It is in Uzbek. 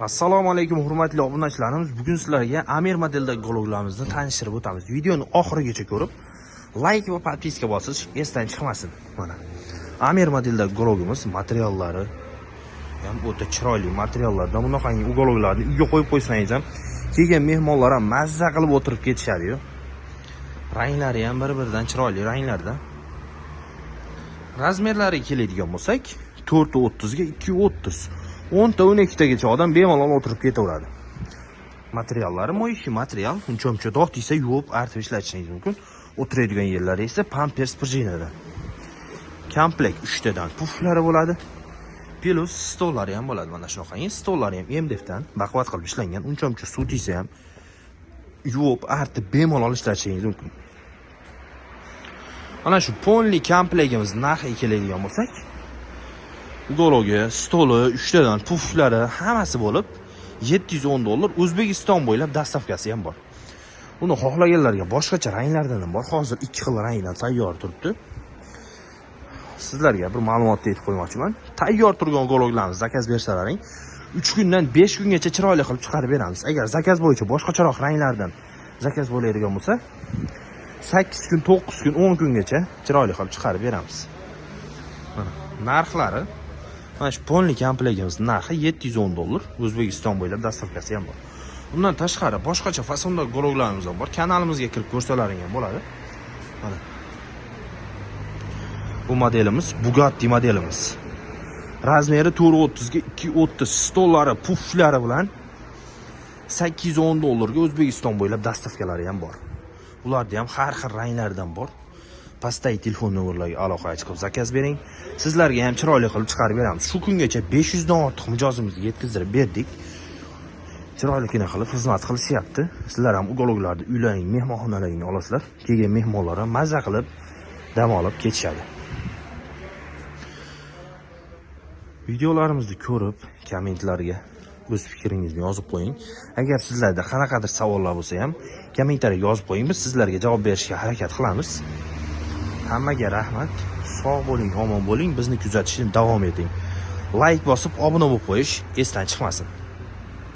Assalomu alaykum hurmatli obunachilarimiz. Bugun sizlarga Amir modeldagi gologlarimizni tanishtirib o'tamiz. Videoni oxirigacha ko'rib, like va podpiska bosish esdan chiqmasin. Mana Amir modeldagi gologimiz materiallari ham o'ta chiroyli materiallardan. Bunaqangi gologlarni uyga qo'yib qo'ysangiz ham kelgan mehmonlar ham mazza qilib o'tirib ketishadi-yu. Ranglari ham bir-biridan chiroyli ranglarda. Razmerlariga keladigan bo'lsak, 430 ga 230. 10 ta 12 tagacha odam bemalol o'tirib ketaveradi. Materiallari mo'yishi material, uncha dog' desa yuvib, artib ishlatishingiz mumkin. O'tiradigan yerlari esa pampers prujinadan. Komplekt 3 tadan puflari bo'ladi. Plus stollari ham bo'ladi. Mana shunaqangi stollari ham MDFdan baquvvat qilib ishlangan. Uncha suv desa ham yuvib, artib bemalol ishlatishingiz mumkin. Mana shu ponli komplektimiz narxiga keladigan bo'lsak, gologi, stoli, 3 tadan puflari hammasi bo'lib $710. O'zbekiston bo'ylab dastavkasi ham bor. Uni xohlaganlarga boshqacha ranglardan ham bor. Hozir 2 xil rangdan tayyor turibdi. Sizlarga bir ma'lumot aytib qo'ymoqchiman. Tayyor turgan gologlarni zakaz bersalaring, 3 kundan 5 kungacha chiroyli qilib chiqarib beramiz. Agar zakaz bo'yicha boshqacharoq ranglardan zakaz bo'ladigan bo'lsa, 8 kun, 9 kun, 10 kungacha chiroyli qilib chiqarib beramiz. Mana narxlari, mana shu ponli komplektimiz narxi $710. O'zbekiston bo'ylab dastavkasi ham bor. Undan tashqari boshqacha fasondagi gologlarimiz ham bor. Kanalimizga kirib ko'rsalaring ham bo'ladi. Mana bu modelimiz Bugatti modelimiz. Razmeri 430 ga 230, stollari, puflari bilan $810 ga O'zbekiston bo'ylab dastavkalari ham bor. Ularda ham har xil ranglardan bor. Pastdagi telefon nomerlariga aloqa chiqib zakaz bering. Sizlarga ham chiroyli qilib chiqarib beramiz. Shu kungacha 500 dan ortiq mijozimizni yetkazib berdik. Chiroyligina qilib xizmat qilishyapti. Sizlar ham gologlarni uylaring, mehmonxonalaringga olasizlar. Kelgan mehmonlar ham mazza qilib dam olib ketishadi. Videolarimizni ko'rib, kommentlarga o'z fikringizni yozib qo'ying. Agar sizlarda qanaqadir savollar bo'lsa ham kommentariyaga yozib qo'ying. Biz sizlarga javob berishga harakat qilamiz. Hammaga rahmat. Sog' bo'ling, omon bo'ling. Bizni kuzatishni davom eting. Like bosib, obuna bo'lib qo'yish esdan chiqmasin.